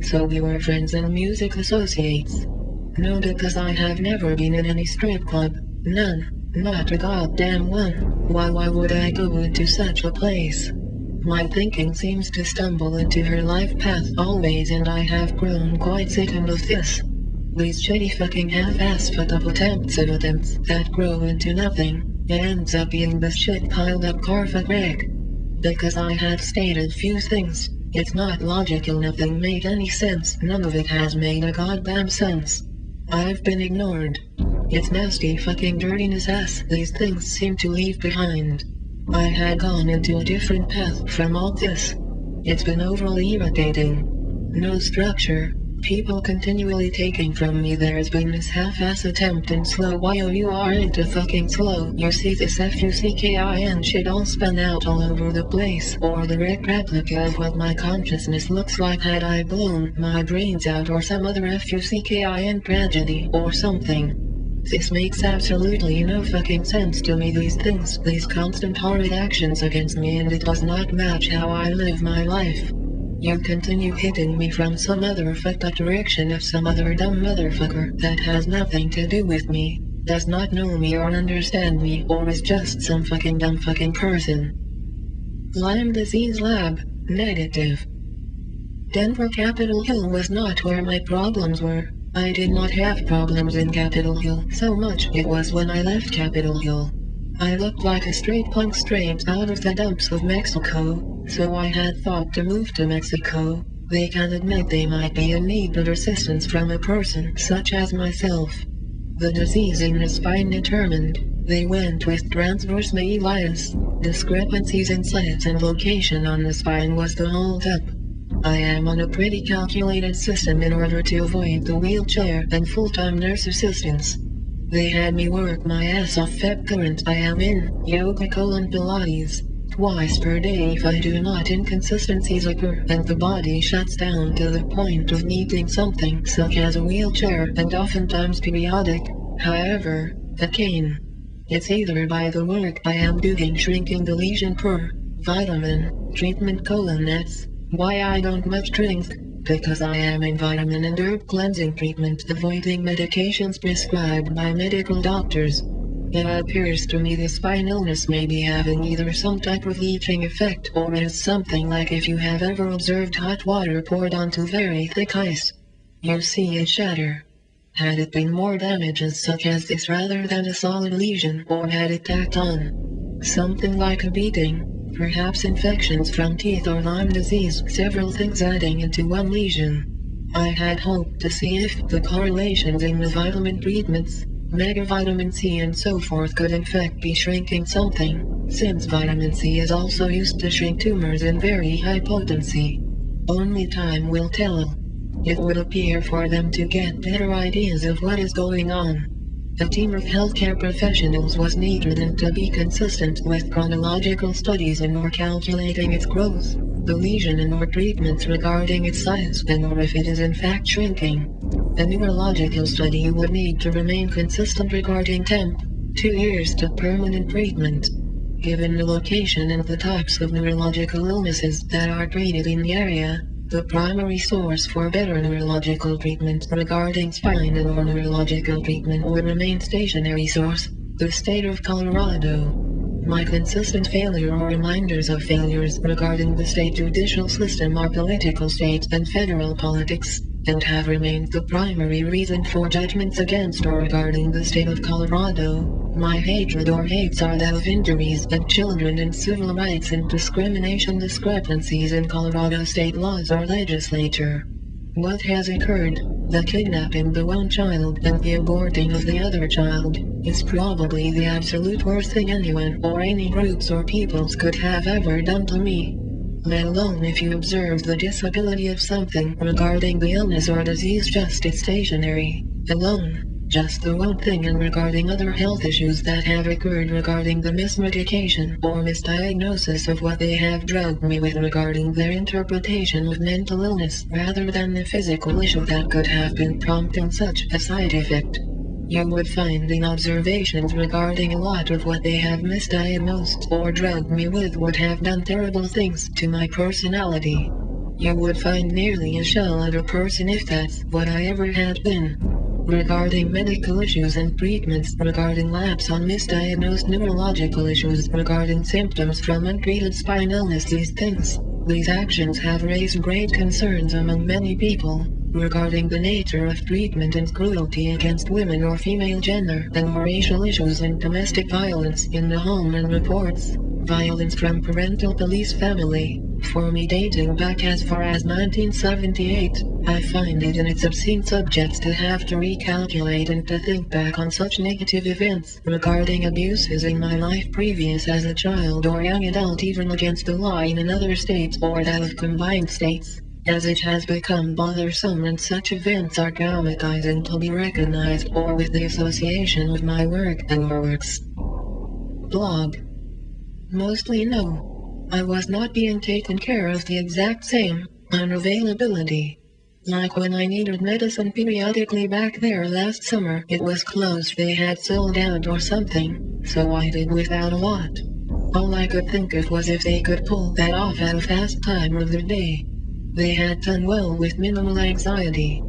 So we were friends and music associates. No, because I have never been in any strip club. None. Not a goddamn one. Why would I go into such a place? My thinking seems to stumble into her life path always, and I have grown quite sick of this. These shitty fucking half-ass fucked-up attempts that grow into nothing. It ends up being this shit piled up Carfa Greg. Because I have stated few things. It's not logical, nothing made any sense, none of it has made a goddamn sense. I've been ignored. It's nasty fucking dirtiness ass these things seem to leave behind. I had gone into a different path from all this. It's been overly irritating. No structure. People continually taking from me. There's been this half-ass attempt in slow. You are into fucking slow. You see this fucking shit all spun out all over the place. Or the replica of what my consciousness looks like had I blown my brains out, or some other fucking tragedy or something. This makes absolutely no fucking sense to me, these things, these constant horrid actions against me, and it does not match how I live my life. You continue hitting me from some other fucked up direction of some other dumb motherfucker that has nothing to do with me, does not know me or understand me, or is just some fucking dumb fucking person. Lyme disease lab, negative. Denver Capitol Hill was not where my problems were. I did not have problems in Capitol Hill so much. It was when I left Capitol Hill. I looked like a straight punk straight out of the dumps of Mexico, so I had thought to move to Mexico. They can admit they might be in need of assistance from a person such as myself. The disease in the spine determined, they went with transverse malleus. Discrepancies in size and location on the spine was the hold up. I am on a pretty calculated system in order to avoid the wheelchair and full-time nurse assistance. They had me work my ass off Feb current. I am in yoga Pilates twice per day. If I do not, inconsistencies occur and the body shuts down to the point of needing something such as a wheelchair, and oftentimes periodic, however, a cane. It's either by the work I am doing shrinking the lesion per vitamin treatment that's why I don't much drink, because I am in vitamin and herb cleansing treatment, avoiding medications prescribed by medical doctors. It appears to me the spine illness may be having either some type of leaching effect, or it is something like if you have ever observed hot water poured onto very thick ice. You see it shatter. Had it been more damages such as this rather than a solid lesion, or had it tacked on something like a beating, perhaps infections from teeth or Lyme disease, several things adding into one lesion. I had hoped to see if the correlations in the vitamin treatments, megavitamin C and so forth, could in fact be shrinking something, since vitamin C is also used to shrink tumors in very high potency. Only time will tell. It would appear for them to get better ideas of what is going on. A team of healthcare professionals was needed, and to be consistent with chronological studies and or calculating its growth, the lesion and or treatments regarding its size and or if it is in fact shrinking. A neurological study would need to remain consistent regarding temp, 2 years to permanent treatment. Given the location and the types of neurological illnesses that are treated in the area, the primary source for better neurological treatment regarding spine and or neurological treatment would remain stationary source, the state of Colorado. My consistent failure or reminders of failures regarding the state judicial system are political states and federal politics, and have remained the primary reason for judgments against or regarding the state of Colorado. My hatred or hates are that of injuries and children and civil rights and discrimination discrepancies in Colorado state laws or legislature. What has occurred, the kidnapping of the one child and the aborting of the other child, is probably the absolute worst thing anyone or any groups or peoples could have ever done to me. Let alone if you observe the disability of something regarding the illness or disease, just it's stationary, alone. Just the one thing, and regarding other health issues that have occurred regarding the mismedication or misdiagnosis of what they have drugged me with regarding their interpretation of mental illness rather than the physical issue that could have been prompting such a side effect. You would find in observations regarding a lot of what they have misdiagnosed or drugged me with would have done terrible things to my personality. You would find nearly a shell of a person if that's what I ever had been. Regarding medical issues and treatments, regarding lapse on misdiagnosed neurological issues, regarding symptoms from untreated spine illness, these actions have raised great concerns among many people regarding the nature of treatment and cruelty against women or female gender and racial issues and domestic violence in the home and reports violence from parental police family. For me dating back as far as 1978, I find it in its obscene subjects to have to recalculate and to think back on such negative events regarding abuses in my life previous as a child or young adult, even against the law in another state or that of combined states, as it has become bothersome and such events are traumatizing to be recognized or with the association of my work and works. Blog. Mostly no. I was not being taken care of the exact same unavailability. Like when I needed medicine periodically back there last summer, it was closed, they had sold out or something, so I did without a lot. All I could think of was if they could pull that off at a fast time of the day. They had done well with minimal anxiety.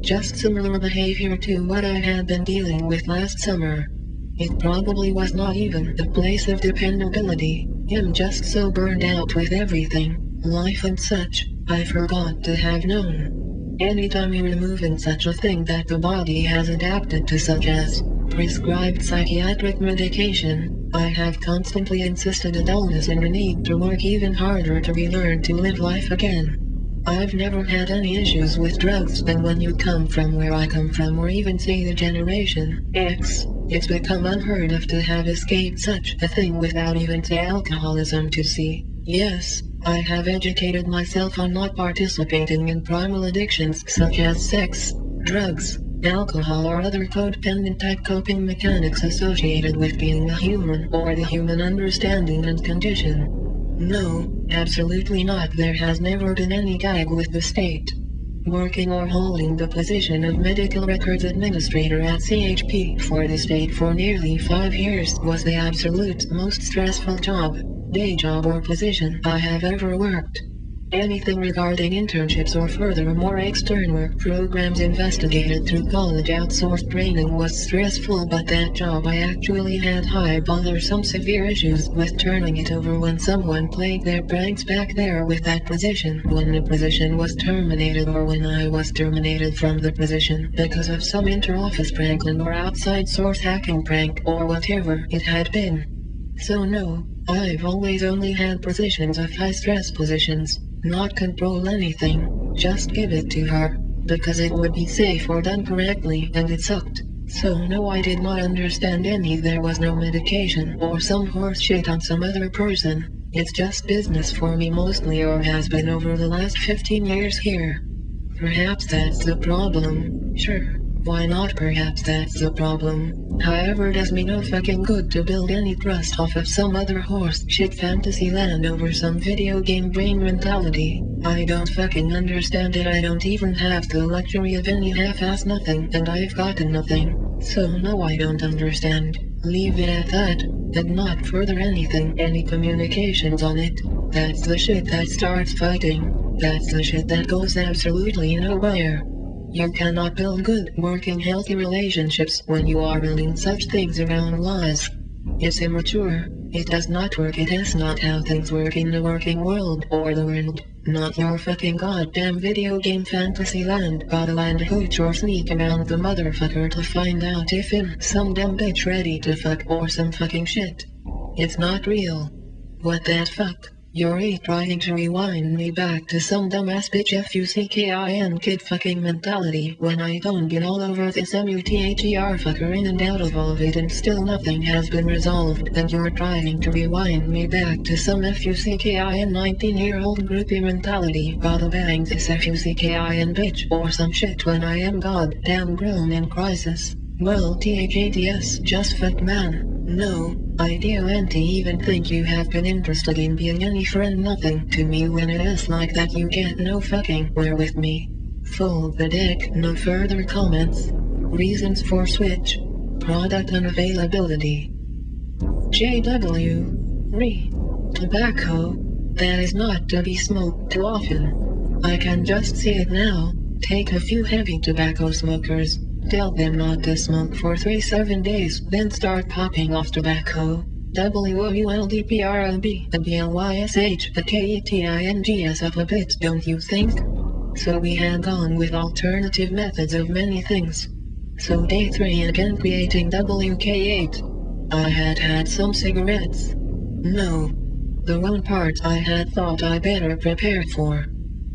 Just similar behavior to what I had been dealing with last summer. It probably was not even a place of dependability. I'm just so burned out with everything, life and such, I forgot to have known. Anytime you remove in such a thing that the body has adapted to, such as prescribed psychiatric medication, I have constantly insisted a dullness and a need to work even harder to relearn to live life again. I've never had any issues with drugs, and when you come from where I come from or even say the Generation X, it's become unheard of to have escaped such a thing without even say alcoholism to see. Yes, I have educated myself on not participating in primal addictions such as sex, drugs, alcohol or other codependent type coping mechanics associated with being a human or the human understanding and condition. No, absolutely not. There has never been any gag with the state. Working or holding the position of medical records administrator at CHP for the state for nearly 5 years was the absolute most stressful job, day job or position I have ever worked. Anything regarding internships or further more extern work programs investigated through college outsourced training was stressful, but that job I actually had high bothersome severe issues with turning it over when someone played their pranks back there with that position, when the position was terminated or when I was terminated from the position because of some inter-office prank or outside source hacking prank or whatever it had been. So no, I've always only had positions of high stress positions. Not control anything, just give it to her, because it would be safe or done correctly, and it sucked. So no, I did not understand any. There was no medication or some horse shit on some other person. It's just business for me mostly, or has been over the last 15 years here. Perhaps that's the problem. Sure, why not? Perhaps that's the problem. However, does me no fucking good to build any trust off of some other horse shit fantasy land over some video game brain mentality. I don't fucking understand it. I don't even have the luxury of any half-ass nothing, and I've gotten nothing. So no, I don't understand. Leave it at that, and not further any communications on it. That's the shit that starts fighting. That's the shit that goes absolutely nowhere. You cannot build good, working, healthy relationships when you are building such things around lies. It's immature. It does not work. It is not how things work in the working world or the world. Not your fucking goddamn video game fantasy land. Gotta land hooch or sneak around the motherfucker to find out if in some dumb bitch ready to fuck or some fucking shit. It's not real. What that fuck? You're trying to rewind me back to some dumbass bitch fucking kid fucking mentality when I don't get all over this muther fucker in and out of all of it and still nothing has been resolved, and you're trying to rewind me back to some fucking 19-year-old groupie mentality. Gotta bang this fucking bitch or some shit when I am goddamn grown in crisis. Well, THATS, just fuck man. No, I don't even think you have been interested in being any friend. Nothing to me when it is like that. You get no fucking where with me. Fold the dick. No further comments. Reasons for switch. Product unavailability. JW. Tobacco. That is not to be smoked too often. I can just see it now. Take a few heavy tobacco smokers. Tell them not to smoke for 7 days, then start popping off tobacco. WOULDPROB, the BLYSH, the KETINGS up a bit, don't you think? So we had gone with alternative methods of many things. So day 3 again creating WK8. I had had some cigarettes. No. The one part I had thought I better prepare for.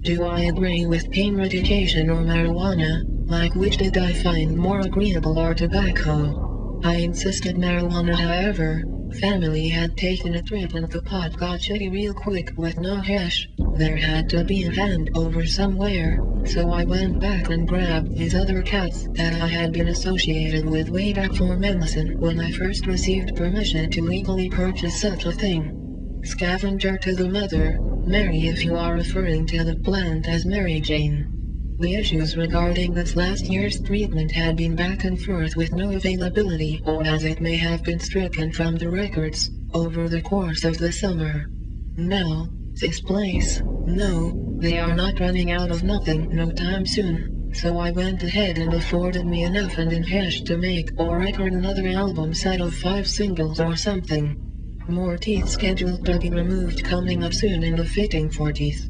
Do I agree with pain medication or marijuana? Like which did I find more agreeable, or tobacco? I insisted marijuana, however. Family had taken a trip and the pot got shitty real quick with no hash. There had to be a handover somewhere, so I went back and grabbed these other cats that I had been associated with way back for medicine when I first received permission to legally purchase such a thing. Scavenger to the mother, Mary if you are referring to the plant as Mary Jane. The issues regarding this last year's treatment had been back and forth with no availability, or as it may have been stricken from the records, over the course of the summer. Now, this place, no, they are not running out of nothing no time soon, so I went ahead and afforded me enough and in hash to make or record another album set of 5 singles or something. More teeth scheduled to be removed coming up soon in the fitting for teeth.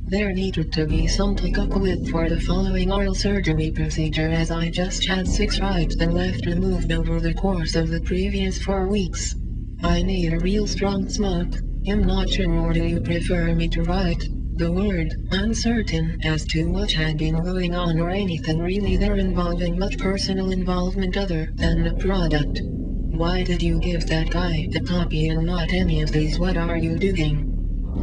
There needed to be some take-up with for the following oral surgery procedure, as I just had 6 right and left removed over the course of the previous 4 weeks. I need a real strong smoke. I'm not sure, or do you prefer me to write the word uncertain as to what had been going on, or anything really there involving much personal involvement other than the product? Why did you give that guy the copy and not any of these? What are you doing?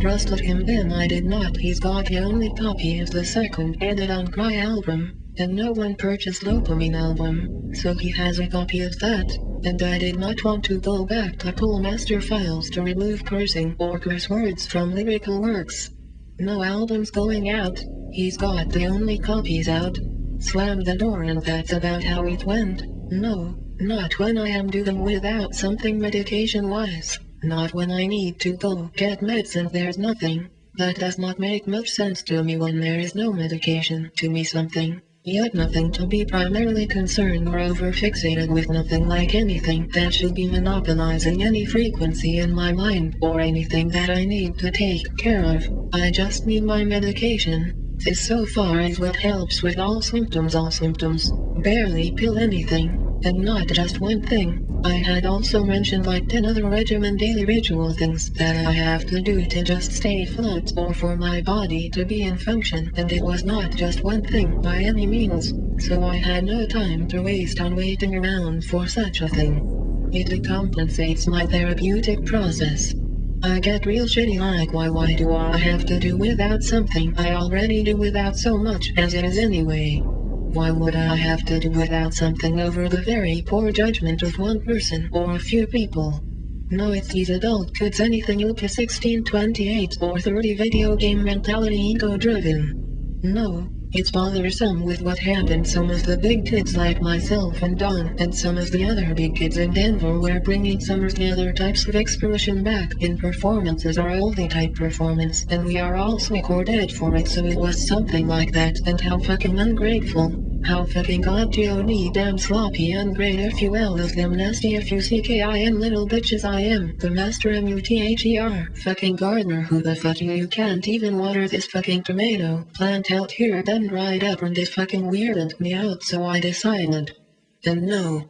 Trusted him then? I did not. He's got the only copy of the second edit on Cry album, and no one purchased Dopamine album, so he has a copy of that, and I did not want to go back to pull master files to remove cursing or curse words from lyrical works. No albums going out, he's got the only copies out. Slammed the door, and that's about how it went. No, not when I am doing without something medication-wise. Not when I need to go get meds and there's nothing. That does not make much sense to me when there is no medication to me something. Yet nothing to be primarily concerned or over-fixated with, nothing like anything that should be monopolizing any frequency in my mind or anything that I need to take care of. I just need my medication. This so far is what helps with all symptoms. Barely pill anything. And not just one thing. I had also mentioned like 10 other regimen daily ritual things that I have to do to just stay afloat or for my body to be in function, and it was not just one thing by any means, so I had no time to waste on waiting around for such a thing. It decompensates my therapeutic process. I get real shitty like why do I have to do without something I already do without so much as it is anyway? Why would I have to do without something over the very poor judgment of one person or a few people? No, it's these adult kids, anything Lucas 16, 28 or 30 video game mentality, ego-driven. No, it's bothersome with what happened. Some of the big kids like myself and Don and some of the other big kids in Denver were bringing some of the other types of expression back in performances or oldie type performance, and we are all sick or dead for it, so it was something like that. And how fucking ungrateful. How fucking damn sloppy ungrateful FUL of them nasty FUCKIN little bitches. I am the master MUTHER fucking gardener. Who the fuck you can't even water this fucking tomato plant out here, then dried up, and it fucking weirded me out, so I decided. And no,